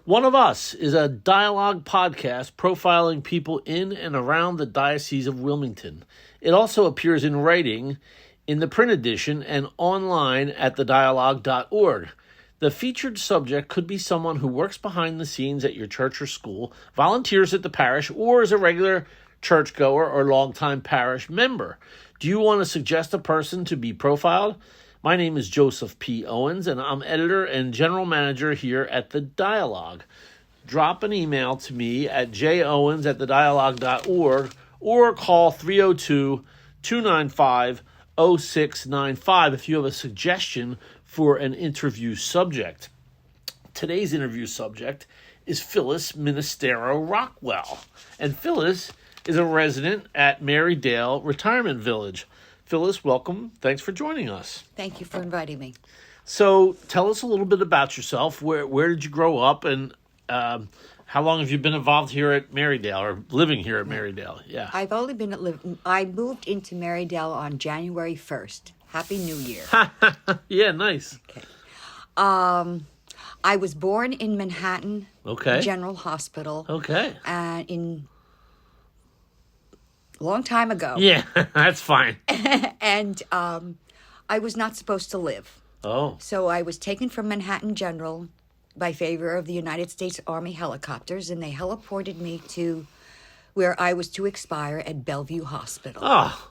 One of Us is a dialogue podcast profiling people in and around the Diocese of Wilmington. It also appears in writing in the print edition and online at thedialogue.org. The featured subject could be someone who works behind the scenes at your church or school, volunteers at the parish, or is a regular churchgoer or longtime parish member. Do you want to suggest a person to be profiled? My name is Joseph P. Owens, and I'm editor and general manager here at The Dialogue. Drop an email to me at jowens@thedialogue.org or call 302-295-0695 if you have a suggestion for an interview subject. Today's interview subject is Phyllis Ministero-Rockwell, and Phyllis is a resident at Marydale Retirement Village. Phyllis, welcome. Thanks for joining us. Thank you for inviting me. So tell us a little bit about yourself. Where did you grow up, and how long have you been involved here at Marydale or living here at Marydale? Yeah. I've only been I moved into Marydale on January 1st. Happy New Year. Yeah, nice. Okay. I was born in Manhattan General Hospital. Okay. In a long time ago. Yeah, that's fine. And I was not supposed to live. Oh. So I was taken from Manhattan General by favor of the United States Army helicopters, and they heliported me to where I was to expire at Bellevue Hospital. Oh.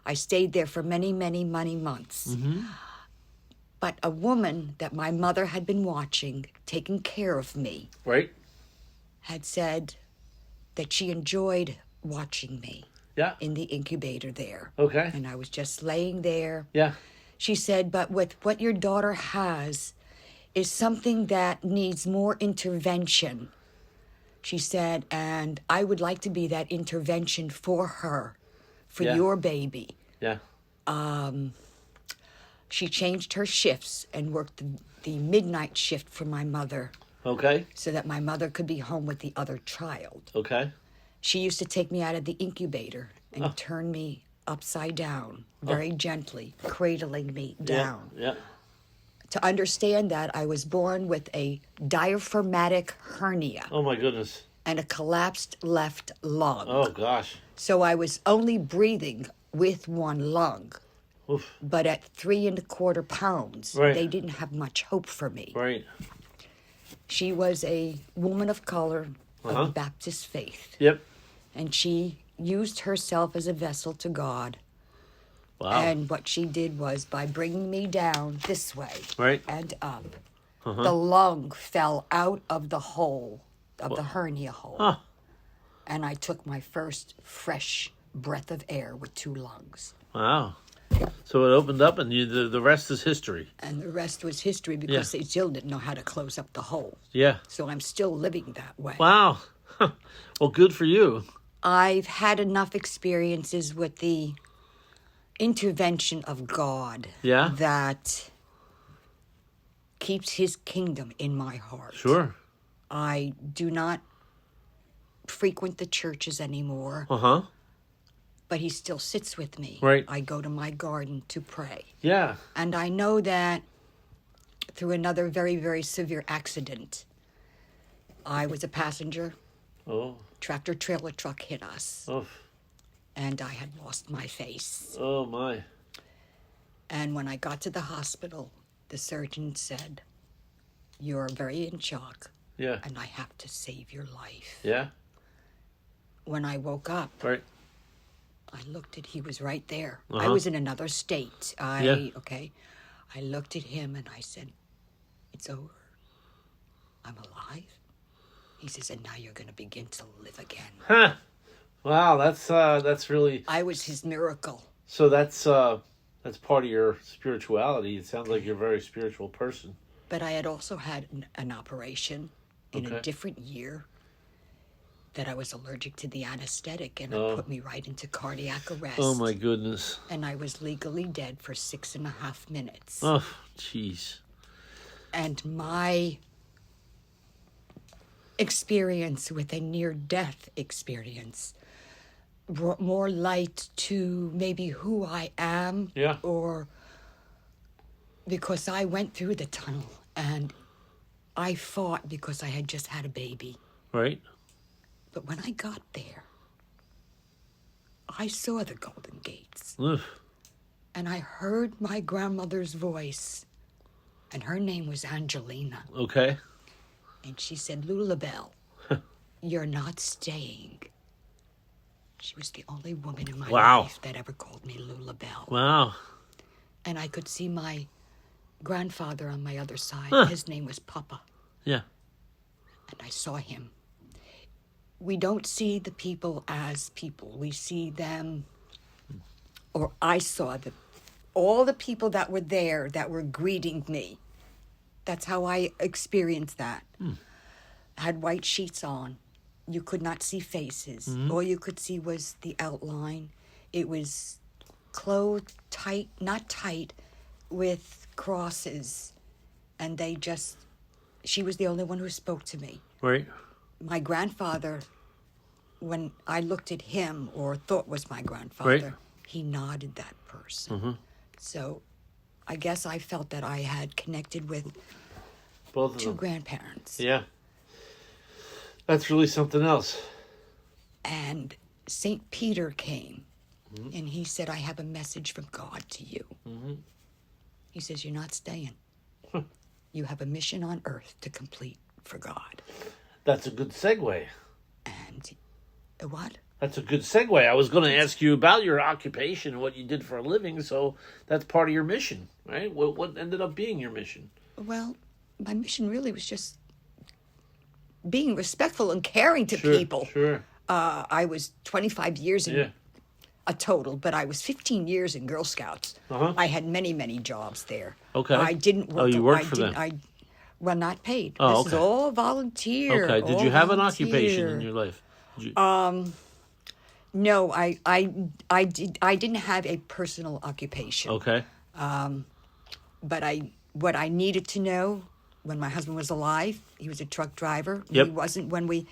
I stayed there for many, many, many months. Mm-hmm. But a woman that my mother had been watching, taking care of me, Right. had said that she enjoyed watching me. Yeah. In the incubator there. Okay. And I was just laying there. Yeah. She said, but what your daughter has is something that needs more intervention. She said, and I would like to be that intervention for her, for your baby. Yeah. She changed her shifts and worked the midnight shift for my mother. Okay. So that my mother could be home with the other child. Okay. She used to take me out of the incubator and turn me upside down, very gently, cradling me down. Yeah. To understand that, I was born with a diaphragmatic hernia. Oh, my goodness. And a collapsed left lung. Oh, gosh. So I was only breathing with one lung. Oof. But at 3 1/4 pounds, they didn't have much hope for me. Right. She was a woman of color of Baptist faith. Yep. And she used herself as a vessel to God. Wow. And what she did was, by bringing me down this way and up, the lung fell out of the hole, of the hernia hole. Huh. And I took my first fresh breath of air with 2 lungs. Wow. So it opened up, and the rest is history. And the rest was history, because they still didn't know how to close up the hole. Yeah. So I'm still living that way. Wow. Well, good for you. I've had enough experiences with the intervention of God that keeps his kingdom in my heart. Sure. I do not frequent the churches anymore. But he still sits with me. Right. I go to my garden to pray. Yeah. And I know that through another very, very severe accident, I was a passenger. Oh. Tractor-trailer truck hit us. Oh. And I had lost my face. Oh, my. And when I got to the hospital, the surgeon said, "You're very in shock. Yeah. And I have to save your life." Yeah. When I woke up, Right. I looked at, he was right there. I was in another state. I looked at him and I said, "It's over. I'm alive." He says, "And now you're going to begin to live again." Huh. Wow, that's really... I was his miracle. So that's part of your spirituality. It sounds like you're a very spiritual person. But I had also had an operation in a different year that I was allergic to the anesthetic, and it put me right into cardiac arrest. Oh, my goodness. And I was legally dead for 6.5 minutes. Oh, jeez. And my experience with a near-death experience brought more light to maybe who I am. Yeah. Or because I went through the tunnel, and I fought because I had just had a baby. Right. But when I got there, I saw the Golden Gates. Ugh. And I heard my grandmother's voice. And her name was Angelina. Okay. And she said, Lulabelle, you're not staying. She was the only woman in my life that ever called me Lulabelle. Wow. And I could see my grandfather on my other side. Huh. His name was Papa. Yeah. And I saw him. We don't see the people as people. We see them, or I saw all the people that were there that were greeting me. That's how I experienced that. I had white sheets on. You could not see faces. Mm-hmm. All you could see was the outline. It was clothed tight, not tight, with crosses. And she was the only one who spoke to me. Right. My grandfather, when I looked at him, or thought was my grandfather, Right. he nodded that person. Mm-hmm. So I guess I felt that I had connected with Both of two them. grandparents. Yeah. That's really something else. And St. Peter came, and he said, I have a message from God to you. Mm-hmm. He says, you're not staying. You have a mission on earth to complete for God. That's a good segue. And what? That's a good segue. I was going to ask you about your occupation and what you did for a living, so that's part of your mission, right? What ended up being your mission? Well, my mission really was just being respectful and caring to people. Sure. I was 25 years in a total, but I was 15 years in Girl Scouts. Uh-huh. I had many, many jobs there. Okay. I didn't work. Oh, you worked for them. Well, not paid. Oh, This is all volunteer. Okay. Did you have an occupation in your life? No, I didn't have a personal occupation. Okay. But what I needed to know when my husband was alive, he was a truck driver. Yep. He wasn't when we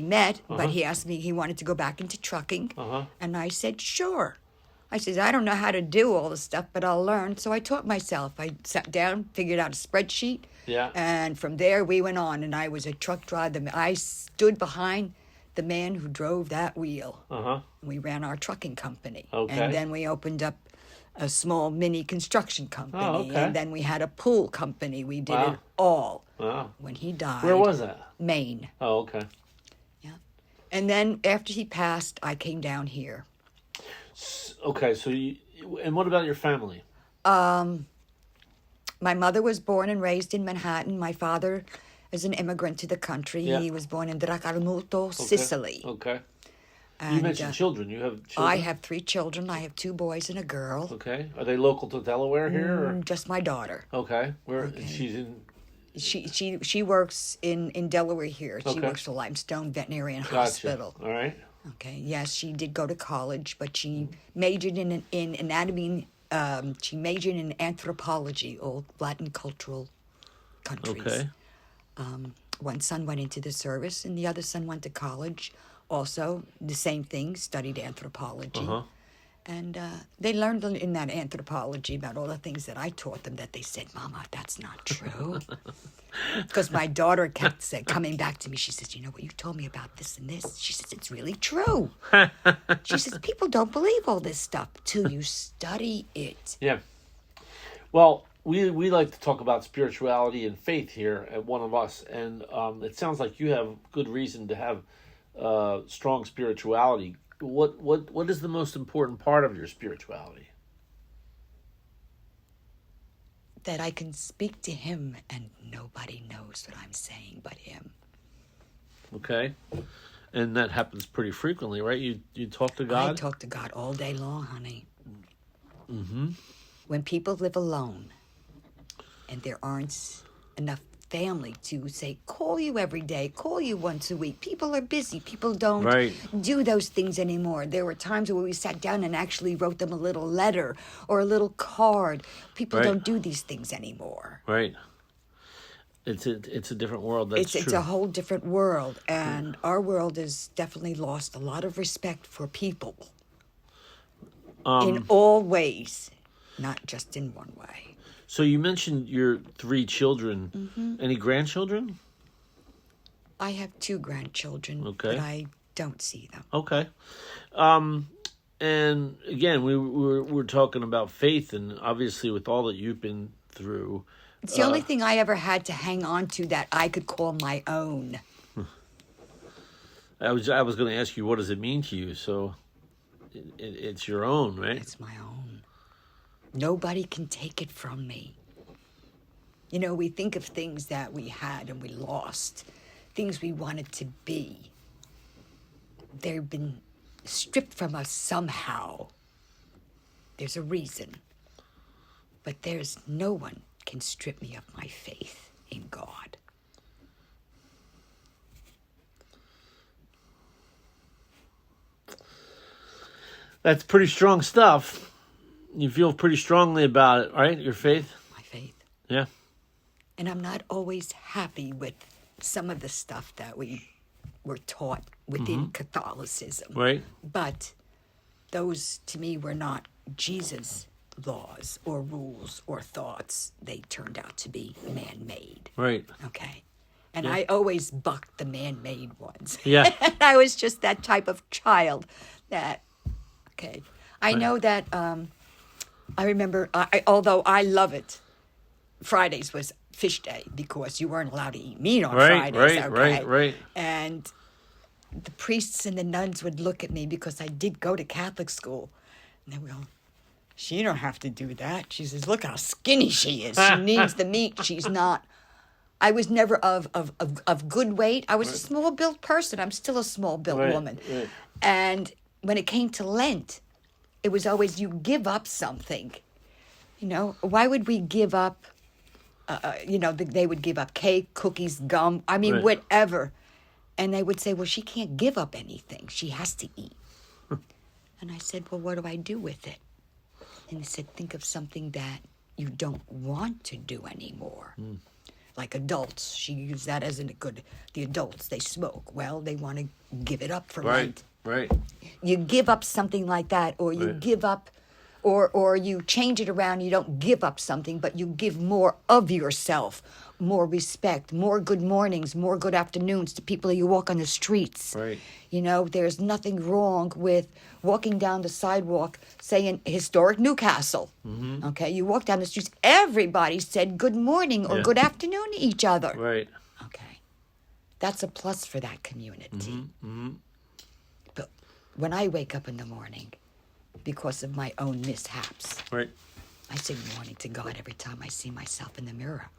met, but he asked me, he wanted to go back into trucking. And I said, sure. I said, I don't know how to do all this stuff, but I'll learn. So I taught myself. I sat down, figured out a spreadsheet. Yeah. And from there we went on, and I was a truck driver. I stood behind the man who drove that wheel. We ran our trucking company. Okay. And then we opened up a small mini construction company. Oh, okay. And then we had a pool company. We did it all. Wow. When he died. Where was that? Maine. Oh, okay. Yeah. And then after he passed, I came down here. Okay, so and what about your family? My mother was born and raised in Manhattan. My father is an immigrant to the country. Yeah. He was born in Dracarmuto, Sicily. Okay. And, You mentioned children. You have children? I have 3 children. I have 2 boys and a girl. Okay. Are they local to Delaware here? Or? Just my daughter. Okay. Where she's in? She works in Delaware here. She Okay. works for Limestone Veterinarian Gotcha. Hospital. All right. Okay. Yes, she did go to college, but she majored in anatomy. She majored in anthropology, all Latin cultural countries. Okay. One son went into the service, and the other son went to college. Also, the same thing, studied anthropology. And they learned in that anthropology about all the things that I taught them that they said, Mama, that's not true. Because my daughter kept coming back to me. She says, you know what, you told me about this and this. She says, it's really true. She says, people don't believe all this stuff till you study it. Yeah. Well, we like to talk about spirituality and faith here at One of Us, and it sounds like you have good reason to have strong spirituality. What is the most important part of your spirituality? That I can speak to him and nobody knows what I'm saying but him. Okay. And that happens pretty frequently, right? You talk to God? I talk to God all day long, honey. Mm-hmm. When people live alone and there aren't enough family to say, call you every day, call you once a week. People are busy. People don't do those things anymore. There were times where we sat down and actually wrote them a little letter or a little card. People don't do these things anymore. Right. It's a different world. That's true. It's a whole different world. And our world has definitely lost a lot of respect for people. In all ways, not just in one way. So you mentioned your 3 children. Mm-hmm. Any grandchildren? I have 2 grandchildren, Okay. but I don't see them. Okay. And again, we're talking about faith, and obviously with all that you've been through. It's the only thing I ever had to hang on to that I could call my own. I was going to ask you, what does it mean to you? So it's your own, right? It's my own. Nobody can take it from me. You know, we think of things that we had and we lost, things we wanted to be. They've been stripped from us somehow. There's a reason. But there's no one can strip me of my faith in God. That's pretty strong stuff. You feel pretty strongly about it, right? Your faith? My faith. Yeah. And I'm not always happy with some of the stuff that we were taught within Catholicism. Right. But those, to me, were not Jesus' laws or rules or thoughts. They turned out to be man-made. Right. Okay. And I always bucked the man-made ones. Yeah. I was just that type of child that, okay. I know that, I remember, although I love it, Fridays was fish day because you weren't allowed to eat meat on Fridays. Right. And the priests and the nuns would look at me because I did go to Catholic school. And they would go, she don't have to do that. She says, look how skinny she is. She needs the meat. She's not. I was never of good weight. I was a small-built person. I'm still a small-built woman. Right. And when it came to Lent, it was always you give up something. You know, why would we give up, they would give up cake, cookies, gum, whatever. And they would say, well, she can't give up anything. She has to eat. And I said, well, what do I do with it? And they said, think of something that you don't want to do anymore. Like adults. She used that as the adults, they smoke. Well, they want to give it up for Lent. Right. You give up something like that, or you give up, or you change it around. You don't give up something, but you give more of yourself, more respect, more good mornings, more good afternoons to people you walk on the streets. Right. You know, there's nothing wrong with walking down the sidewalk, say in historic Newcastle. Mm-hmm. Okay, you walk down the streets, everybody said good morning or good afternoon to each other. Right. Okay, that's a plus for that community. Mm-hmm. But when I wake up in the morning, because of my own mishaps, right, I say good morning to God every time I see myself in the mirror.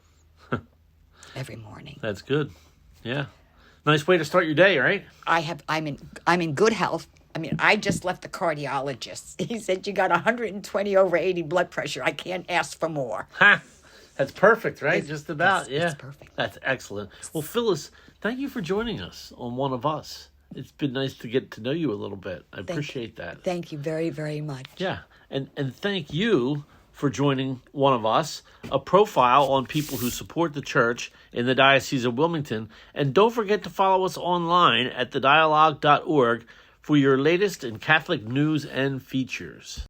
Every morning. That's good. Yeah. Nice way to start your day, right? I'm in good health. I mean, I just left the cardiologist. He said you got 120/80 blood pressure. I can't ask for more. Ha! That's perfect, right? Just about, yeah. It's perfect. That's excellent. Well, Phyllis, thank you for joining us on One of Us. It's been nice to get to know you a little bit. I appreciate that. Thank you very, very much. Yeah. And thank you for joining One of Us, a profile on people who support the church in the Diocese of Wilmington. And don't forget to follow us online at thedialogue.org for your latest in Catholic news and features.